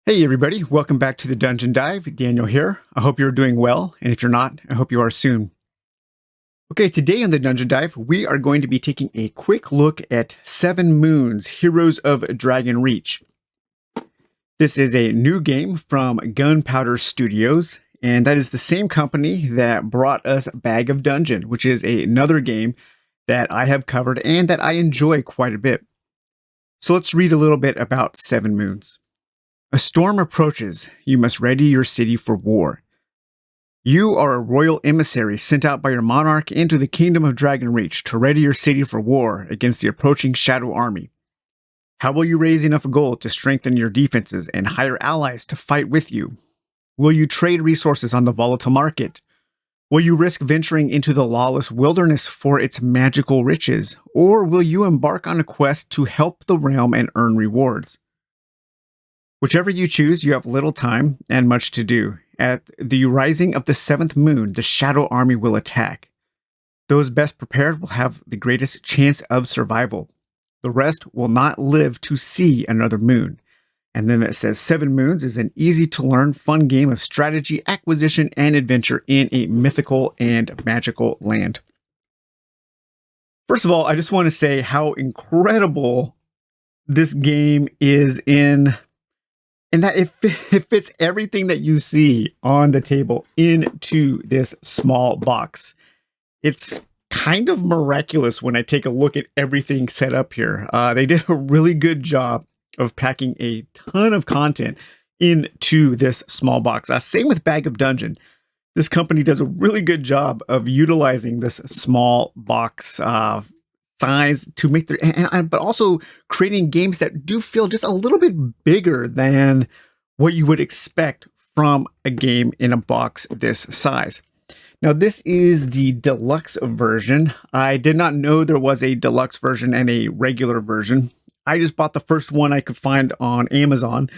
Hey everybody, welcome back to the Dungeon Dive. Daniel here. I hope you're doing well, and if you're not, I hope you are soon. Okay, today on the Dungeon Dive, we are going to be taking a quick look at Seven Moons, Heroes of Dragon Reach. This is a new game from Gunpowder Studios, and that is the same company that brought us Bag of Dungeon, which is another game that I have covered and that I enjoy quite a bit. So let's read a little bit about Seven Moons. A storm approaches. You must ready your city for war. You are a royal emissary sent out by your monarch into the kingdom of Dragonreach to ready your city for war against the approaching Shadow Army. How will you raise enough gold to strengthen your defenses and hire allies to fight with you? Will you trade resources on the volatile market? Will you risk venturing into the lawless wilderness for its magical riches? Or will you embark on a quest to help the realm and earn rewards? Whichever you choose, you have little time and much to do. At the rising of the seventh moon, the Shadow Army will attack. Those best prepared will have the greatest chance of survival. The rest will not live to see another moon. And then it says Seven Moons is an easy-to-learn, fun game of strategy, acquisition, and adventure in a mythical and magical land. First of all, I just want to say how incredible this game is in that it fits everything that you see on the table into this small box. It's kind of miraculous when I take a look at everything set up here. They did a really good job of packing a ton of content into this small box. Same with Bag of Dungeon. This company does a really good job of utilizing this small box size to make their, but also creating games that do feel just a little bit bigger than what you would expect from a game in a box this size. Now, this is the deluxe version. I did not know there was a deluxe version and a regular version. I just bought the first one I could find on Amazon,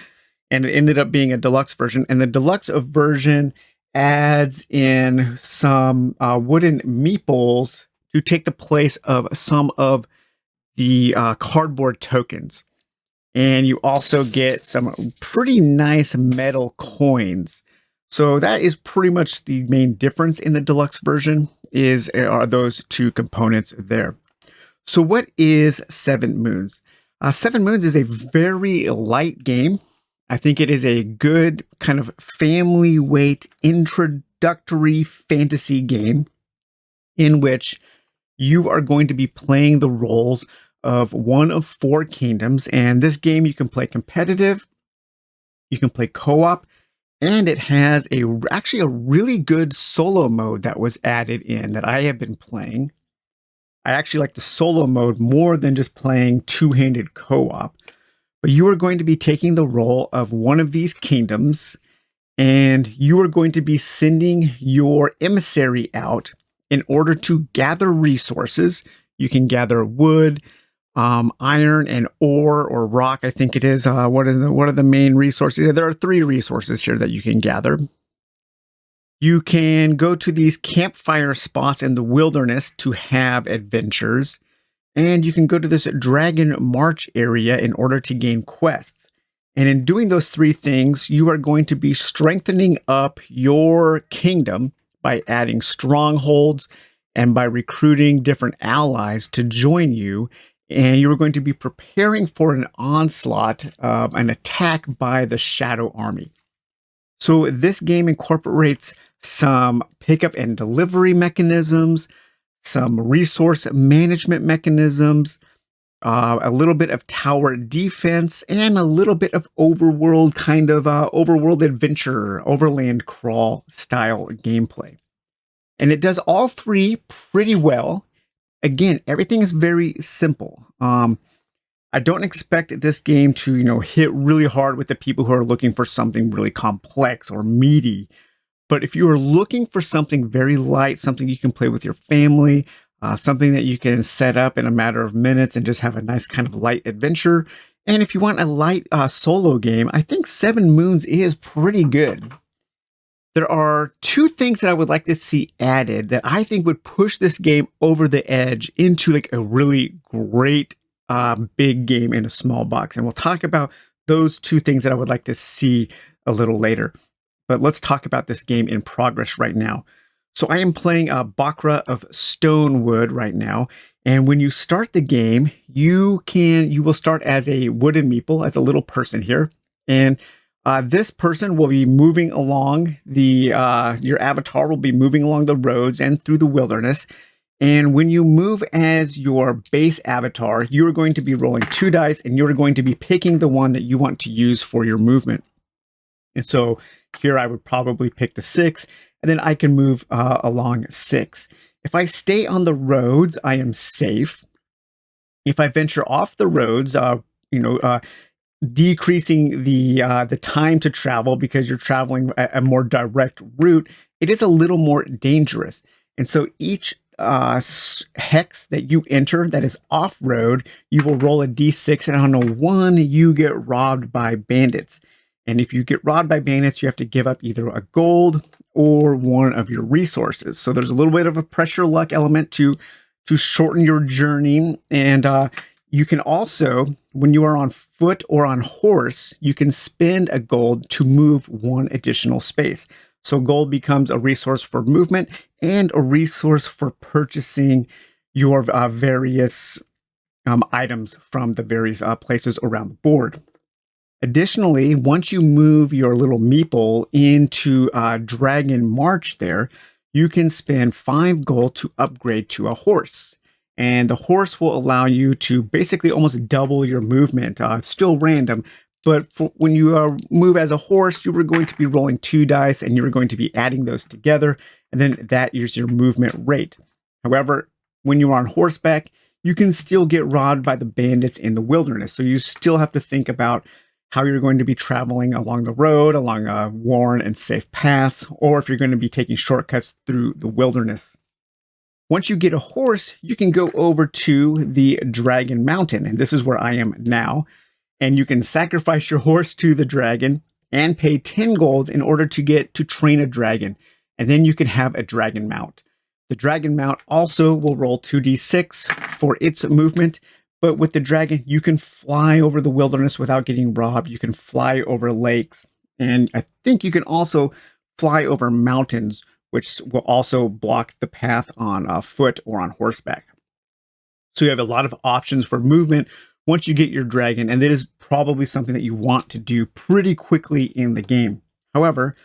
and it ended up being a deluxe version. And the deluxe version adds in some wooden meeples to take the place of some of the cardboard tokens. And you also get some pretty nice metal coins. So that is pretty much the main difference in the deluxe version are those two components there. So what is Seven Moons? Seven Moons is a very light game. I think it is a good kind of family weight introductory fantasy game in which you are going to be playing the roles of one of four kingdoms. And this game, you can play competitive, you can play co-op, and it has actually a really good solo mode that was added in that I have been playing. I actually like the solo mode more than just playing two-handed co-op. But you are going to be taking the role of one of these kingdoms, and you are going to be sending your emissary out in order to gather resources. You can gather wood, iron, and ore or rock, I think it is. What are the main resources? There are three resources here that you can gather. You can go to these campfire spots in the wilderness to have adventures. And you can go to this Dragon March area in order to gain quests. And in doing those three things, you are going to be strengthening up your kingdom by adding strongholds and by recruiting different allies to join you. And you are going to be preparing for an onslaught, an attack by the Shadow Army. So this game incorporates some pickup and delivery mechanisms, some resource management mechanisms, a little bit of tower defense, and a little bit of overworld kind of overworld adventure, overland crawl style gameplay. And it does all three pretty well. Again, everything is very simple. I don't expect this game to, hit really hard with the people who are looking for something really complex or meaty. But if you are looking for something very light, something you can play with your family, something that you can set up in a matter of minutes and just have a nice kind of light adventure. And if you want a light solo game, I think Seven Moons is pretty good. There are two things that I would like to see added that I think would push this game over the edge into like a really great big game in a small box. And we'll talk about those two things that I would like to see a little later. But let's talk about this game in progress right now. So I am playing Bakra of Stonewood right now. And when you start the game, you will start as a wooden meeple, as a little person here. And this person will be moving along your avatar will be moving along the roads and through the wilderness. And when you move as your base avatar, you're going to be rolling 2 dice and you're going to be picking the one that you want to use for your movement. And so here I would probably pick the 6, and then I can move along 6. If I stay on the roads, I am safe. If I venture off the roads, decreasing the time to travel because you're traveling a more direct route, it is a little more dangerous. And so each hex that you enter that is off-road, you will roll a d6, and on a 1, you get robbed by bandits. And if you get robbed by bandits, you have to give up either a gold or one of your resources. So there's a little bit of a pressure luck element to shorten your journey. And you can also, when you are on foot or on horse, you can spend a gold to move 1 additional space. So gold becomes a resource for movement and a resource for purchasing your various items from the various places around the board. Additionally, once you move your little meeple into Dragon March there, you can spend 5 gold to upgrade to a horse. And the horse will allow you to basically almost double your movement. Still random, but when you move as a horse, you were going to be rolling 2 dice and you were going to be adding those together. And then that is your movement rate. However, when you are on horseback, you can still get robbed by the bandits in the wilderness. So you still have to think about how you're going to be traveling along the road, along worn and safe paths, or if you're going to be taking shortcuts through the wilderness. Once you get a horse, you can go over to the Dragon Mountain, and this is where I am now. And you can sacrifice your horse to the dragon and pay 10 gold in order to train a dragon. And then you can have a dragon mount. The dragon mount also will roll 2d6 for its movement. But with the dragon, you can fly over the wilderness without getting robbed. You can fly over lakes. And I think you can also fly over mountains, which will also block the path on foot or on horseback. So you have a lot of options for movement once you get your dragon, and that is probably something that you want to do pretty quickly in the game. However,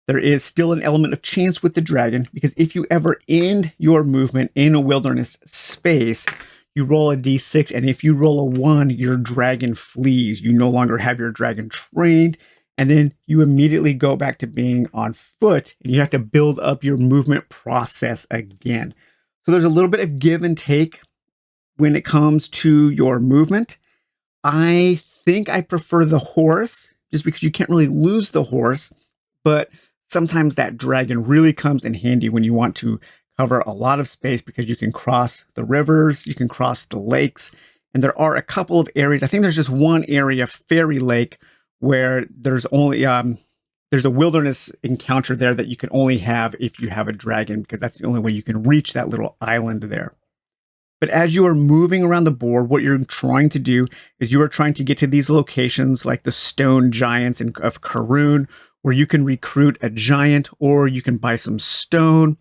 there is still an element of chance with the dragon, because if you ever end your movement in a wilderness space, you roll a d6, and if you roll a 1, your dragon flees. You no longer have your dragon trained, and then you immediately go back to being on foot, and you have to build up your movement process again. So there's a little bit of give and take when it comes to your movement. I think I prefer the horse, just because you can't really lose the horse, but sometimes that dragon really comes in handy when you want to cover a lot of space, because you can cross the rivers, you can cross the lakes, and there are a couple of areas. I think there's just one area, Fairy Lake, where there's only there's a wilderness encounter there that you can only have if you have a dragon, because that's the only way you can reach that little island there. But as you are moving around the board, what you're trying to do is you are trying to get to these locations like the Stone Giants of Karun, where you can recruit a giant or you can buy some stone.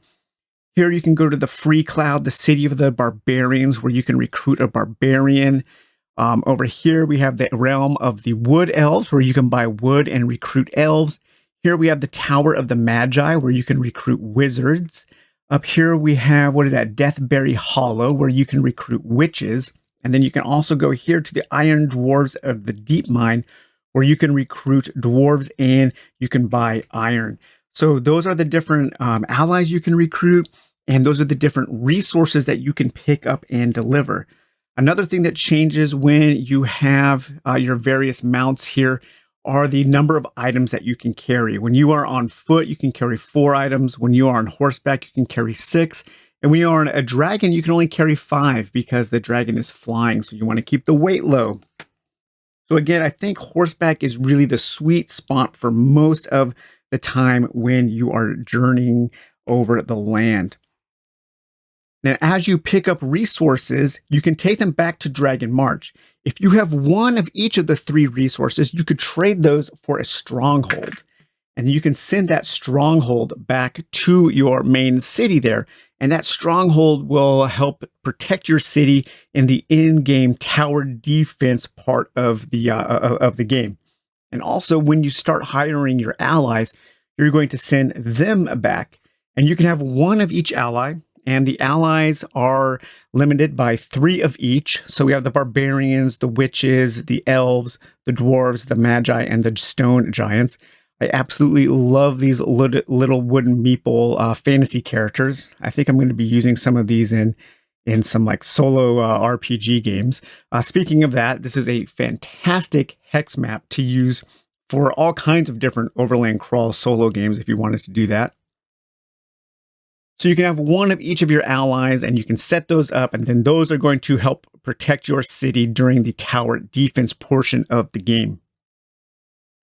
Here you can go to the Free Cloud, the city of the barbarians, where you can recruit a barbarian. Over here we have the realm of the wood elves, where you can buy wood and recruit elves. Here we have the Tower of the Magi, where you can recruit wizards. Up here we have, Deathberry Hollow, where you can recruit witches. And then you can also go here to the Iron Dwarves of the Deep Mine, where you can recruit dwarves and you can buy iron. So those are the different allies you can recruit, and those are the different resources that you can pick up and deliver. Another thing that changes when you have your various mounts here are the number of items that you can carry. When you are on foot, you can carry 4 items. When you are on horseback, you can carry 6. And when you are on a dragon, you can only carry 5 because the dragon is flying. So you want to keep the weight low. So again, I think horseback is really the sweet spot for most of the time when you are journeying over the land. Now, as you pick up resources, you can take them back to Dragon March. If you have one of each of the 3 resources, you could trade those for a stronghold. And you can send that stronghold back to your main city there. And that stronghold will help protect your city in the in-game tower defense part of the game. And also, when you start hiring your allies, you're going to send them back. And you can have one of each ally. And the allies are limited by 3 of each. So we have the barbarians, the witches, the elves, the dwarves, the magi, and the stone giants. I absolutely love these little wooden meeple fantasy characters. I think I'm going to be using some of these in some like solo RPG games. Speaking of that, this is a fantastic hex map to use for all kinds of different overland crawl solo games if you wanted to do that. So you can have one of each of your allies and you can set those up, and then those are going to help protect your city during the tower defense portion of the game.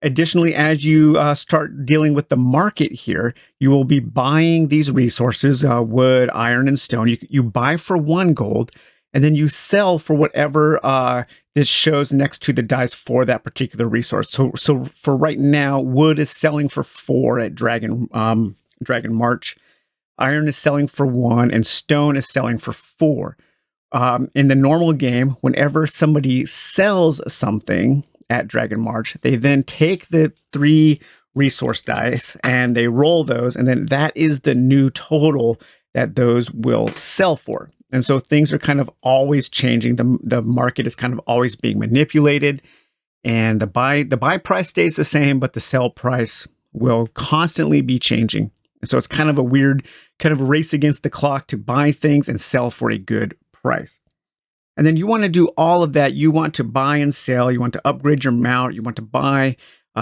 Additionally, as you start dealing with the market here, you will be buying these resources, wood, iron, and stone. You buy for 1 gold, and then you sell for whatever this shows next to the dice for that particular resource. So for right now, wood is selling for 4 at Dragon March. Iron is selling for 1, and stone is selling for 4. In the normal game, whenever somebody sells something at Dragon March, they then take the 3 resource dice and they roll those, and then that is the new total that those will sell for. And so things are kind of always changing. The market is kind of always being manipulated, and the buy price stays the same, but the sell price will constantly be changing. And so it's kind of a weird kind of race against the clock to buy things and sell for a good price. And then you want to do all of that. You want to buy and sell. You want to upgrade your mount. You want to buy,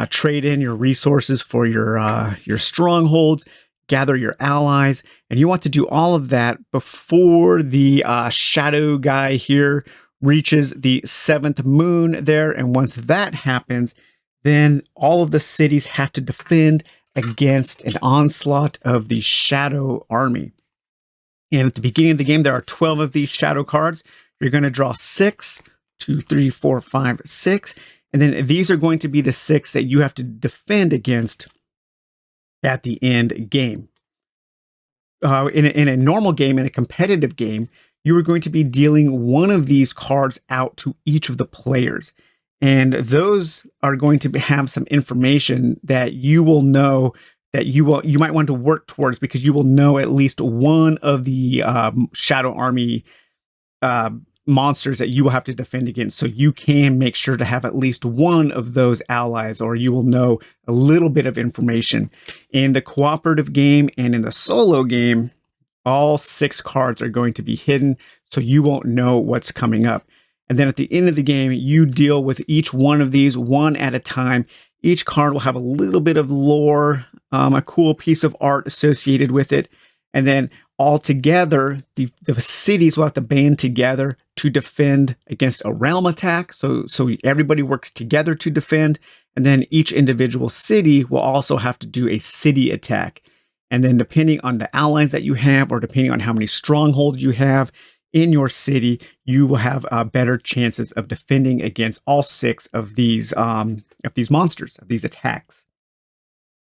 trade in your resources for your strongholds, gather your allies, and you want to do all of that before the shadow guy here reaches the 7th moon there. And once that happens, then all of the cities have to defend against an onslaught of the shadow army. And at the beginning of the game, there are 12 of these shadow cards. You're going to draw 6, 2, 3, 4, 5, 6. And then these are going to be the 6 that you have to defend against at the end game. In a normal game, in a competitive game, you are going to be dealing one of these cards out to each of the players. And those are going to have some information that you will know that you might want to work towards, because you will know at least one of the shadow army monsters that you will have to defend against. So you can make sure to have at least one of those allies, or you will know a little bit of information. In the cooperative game and in the solo game, all 6 cards are going to be hidden, so you won't know what's coming up. And then at the end of the game, you deal with each one of these one at a time. Each card will have a little bit of lore, a cool piece of art associated with it. And then all together, the cities will have to band together to defend against a realm attack. So everybody works together to defend. And then each individual city will also have to do a city attack. And then depending on the allies that you have, or depending on how many strongholds you have in your city, you will have better chances of defending against all 6 of these monsters, of these attacks.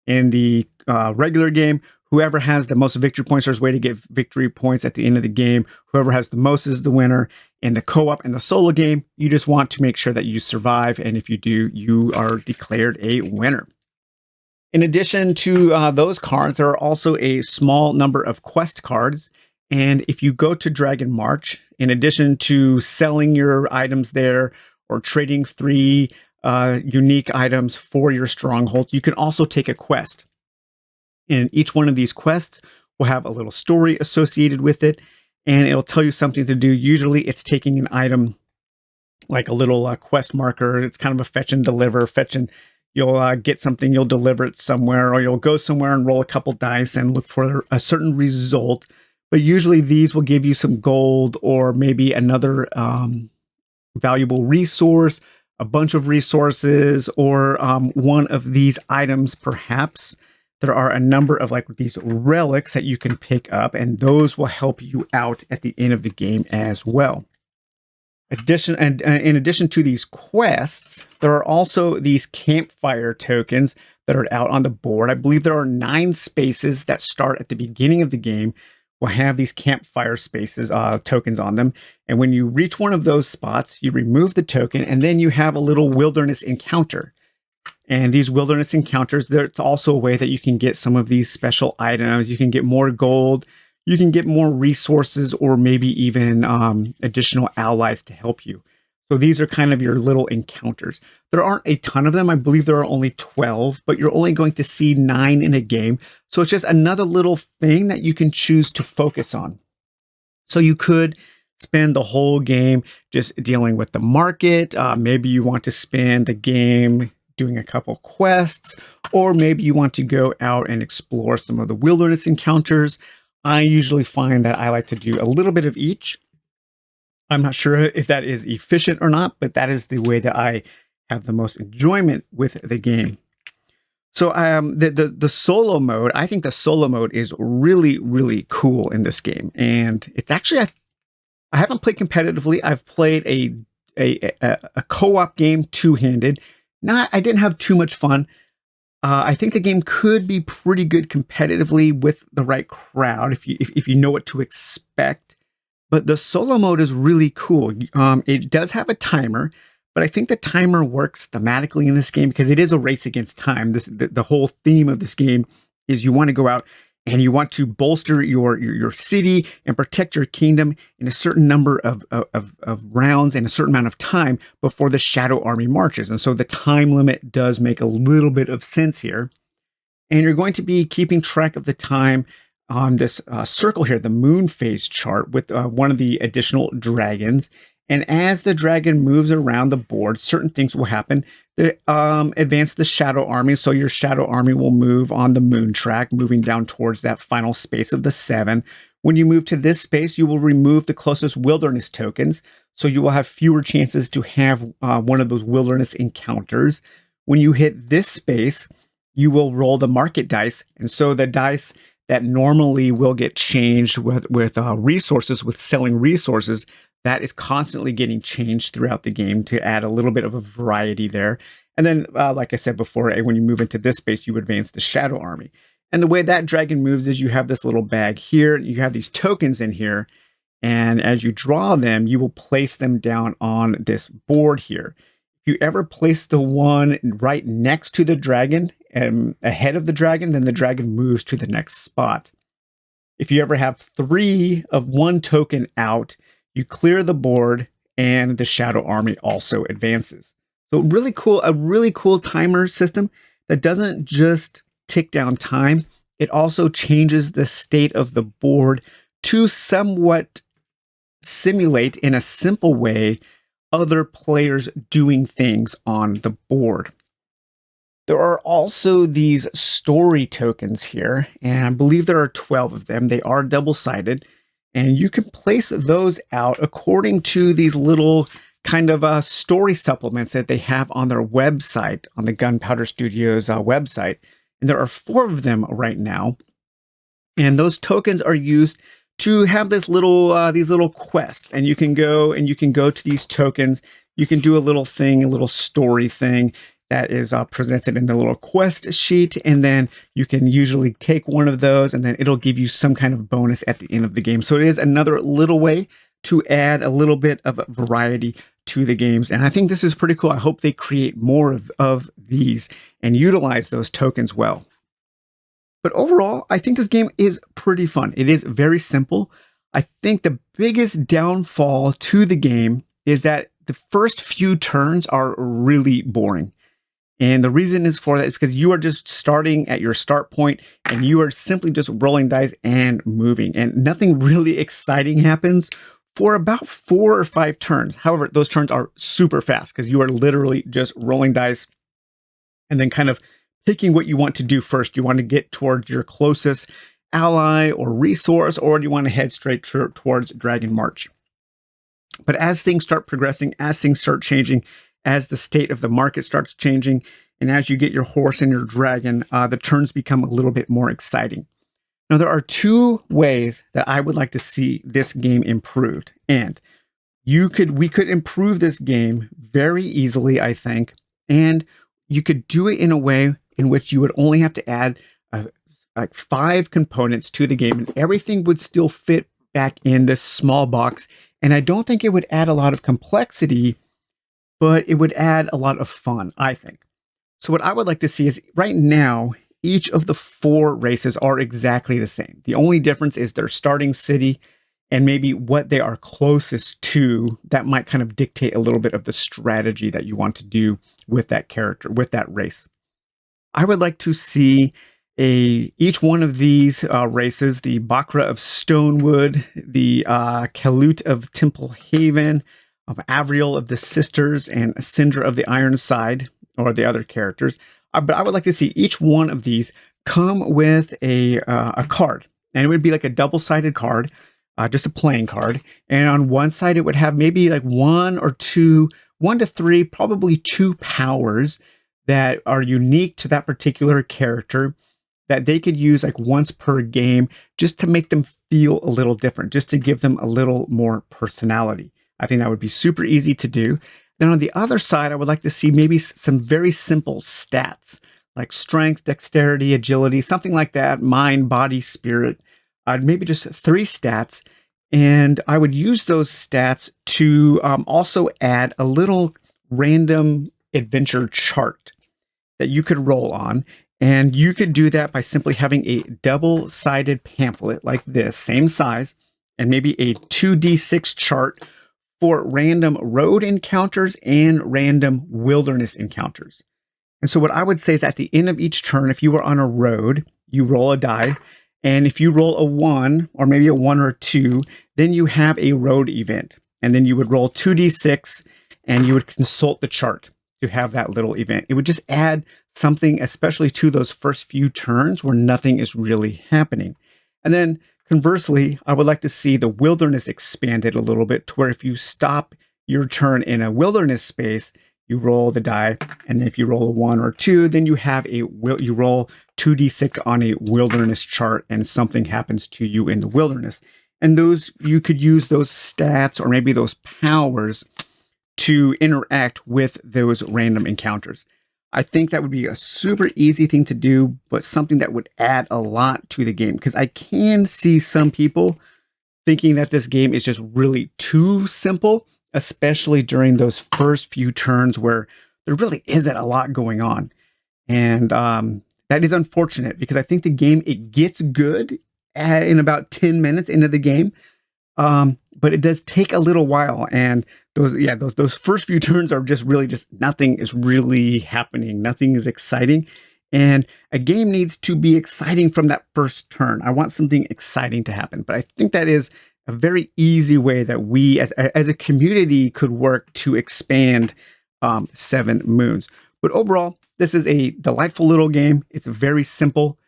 In the regular game, whoever has the most victory points, there's a way to get victory points at the end of the game. Whoever has the most is the winner. In the co-op and the solo game, you just want to make sure that you survive, and if you do, you are declared a winner. In addition to those cards, there are also a small number of quest cards. And if you go to Dragon March, in addition to selling your items there or trading 3 unique items for your stronghold, you can also take a quest. And each one of these quests will have a little story associated with it, and it'll tell you something to do. Usually it's taking an item like a little quest marker. It's kind of a fetch and deliver. You'll get something, you'll deliver it somewhere, or you'll go somewhere and roll a couple dice and look for a certain result. But usually these will give you some gold, or maybe another valuable resource, a bunch of resources, or one of these items perhaps. there are a number of like these relics that you can pick up, and those will help you out at the end of the game as well. In addition to these quests, there are also these campfire tokens that are out on the board. I believe there are 9 spaces that start at the beginning of the game will have these campfire spaces tokens on them. And when you reach one of those spots, you remove the token, and then you have a little wilderness encounter. And these wilderness encounters, there's also a way that you can get some of these special items. You can get more gold, you can get more resources, or maybe even additional allies to help you. So these are kind of your little encounters. There aren't a ton of them. I believe there are only 12, but you're only going to see 9 in a game. So it's just another little thing that you can choose to focus on. So you could spend the whole game just dealing with the market. Maybe you want to spend the game doing a couple quests, or maybe you want to go out and explore some of the wilderness encounters. I usually find that I like to do a little bit of each. I'm not sure if that is efficient or not, but that is the way that I have the most enjoyment with the game. So the solo mode, I think the solo mode is really, really cool in this game. And it's actually, I haven't played competitively. I've played a co-op game two-handed. I didn't have too much fun. I think the game could be pretty good competitively with the right crowd if you know what to expect. But the solo mode is really cool. It does have a timer, but I think the timer works thematically in this game because it is a race against time. The whole theme of this game is you want to go out and you want to bolster your city and protect your kingdom in a certain number of rounds and a certain amount of time before the Shadow Army marches. And so the time limit does make a little bit of sense here. And you're going to be keeping track of the time on this circle here, the moon phase chart, with one of the additional dragons. And as the dragon moves around the board, certain things will happen that advance the Shadow Army. So your Shadow Army will move on the moon track, moving down towards that final space of the 7. When you move to this space, you will remove the closest wilderness tokens. So you will have fewer chances to have one of those wilderness encounters. When you hit this space, you will roll the market dice. And so the dice that normally will get changed with resources, with selling resources, that is constantly getting changed throughout the game to add a little bit of a variety there. And then, like I said before, when you move into this space, you advance the Shadow Army. And the way that dragon moves is you have this little bag here, you have these tokens in here, and as you draw them, you will place them down on this board here. If you ever place the one right next to the dragon and ahead of the dragon, then the dragon moves to the next spot. If you ever have 3 of one token out, you clear the board and the Shadow Army also advances. So really cool, a really cool timer system that doesn't just tick down time. It also changes the state of the board to somewhat simulate in a simple way other players doing things on the board. There are also these story tokens here, and I believe there are 12 of them. They are double-sided, and you can place those out according to these little kind of story supplements that they have on their website, on the Gunpowder Studios website. And there are 4 of them right now. And those tokens are used to have these little quests. And you can go to these tokens. You can do a little thing, a little story thing that is presented in the little quest sheet. And then you can usually take one of those and then it'll give you some kind of bonus at the end of the game. So it is another little way to add a little bit of variety to the games. And I think this is pretty cool. I hope they create more of these and utilize those tokens well. But overall, I think this game is pretty fun. It is very simple. I think the biggest downfall to the game is that the first few turns are really boring. And the reason is for that is because you are just starting at your start point and you are simply just rolling dice and moving, and nothing really exciting happens for about 4 or 5 turns. However, those turns are super fast because you are literally just rolling dice and then kind of picking what you want to do first. You want to get towards your closest ally or resource, or do you want to head straight towards Dragon March? But as things start progressing, as things start changing, as the state of the market starts changing, And as you get your horse and your dragon, the turns become a little bit more exciting. Now, there are two ways that I would like to see this game improved. And we could improve this game very easily, I think. And you could do it in a way in which you would only have to add like 5 components to the game, and everything would still fit back in this small box. And I don't think it would add a lot of complexity, but it would add a lot of fun, I think. So what I would like to see is, right now, each of the 4 races are exactly the same. The only difference is their starting city and maybe what they are closest to. That might kind of dictate a little bit of the strategy that you want to do with that character, with that race. I would like to see each one of these races, the Bakra of Stonewood, the Kalut of Temple Haven, Avriel of the Sisters, and Syndra of the Ironside, or the other characters. But I would like to see each one of these come with a card. And it would be like a double-sided card, just a playing card. And on one side, it would have maybe like 1 to 3, probably 2 powers that are unique to that particular character, that they could use like once per game, just to make them feel a little different, just to give them a little more personality. I think that would be super easy to do. Then on the other side, I would like to see maybe some very simple stats, like strength, dexterity, agility, something like that, mind, body, spirit, maybe just 3 stats. And I would use those stats to also add a little random adventure chart that you could roll on. And you could do that by simply having a double-sided pamphlet like this, same size, and maybe a 2d6 chart for random road encounters and random wilderness encounters. And so what I would say is, at the end of each turn, if you were on a road, you roll a die. And if you roll a 1, or maybe a 1 or a 2, then you have a road event. And then you would roll 2d6, and you would consult the chart to have that little event. It would just add something, especially to those first few turns where nothing is really happening. And then conversely, I would like to see the wilderness expanded a little bit, to where if you stop your turn in a wilderness space, you roll the die, and if you roll a 1 or 2, then you have you roll 2d6 on a wilderness chart, and something happens to you in the wilderness. And those, you could use those stats or maybe those powers to interact with those random encounters. I think that would be a super easy thing to do, but something that would add a lot to the game, because I can see some people thinking that this game is just really too simple, especially during those first few turns where there really isn't a lot going on. And that is unfortunate, because I think the game, it gets good in about 10 minutes into the game. But it does take a little while, and those first few turns are just really just nothing is really happening. Nothing is exciting. And a game needs to be exciting from that first turn. I want something exciting to happen. But I think that is a very easy way that we as a community could work to expand 7 Moons. But overall, this is a delightful little game. It's very simple.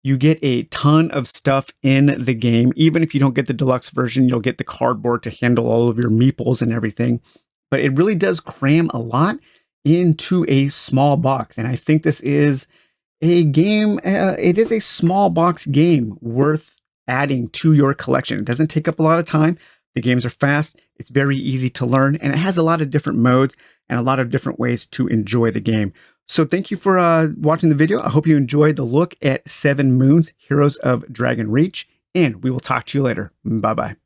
You get a ton of stuff in the game. Even if you don't get the deluxe version, you'll get the cardboard to handle all of your meeples and everything. But it really does cram a lot into a small box. And I think this is a game, it is a small box game worth adding to your collection. It doesn't take up a lot of time. The games are fast. It's very easy to learn, and it has a lot of different modes and a lot of different ways to enjoy the game. So thank you for watching the video. I hope you enjoyed the look at 7 Moons, Heroes of Dragon Reach, and we will talk to you later. Bye-bye.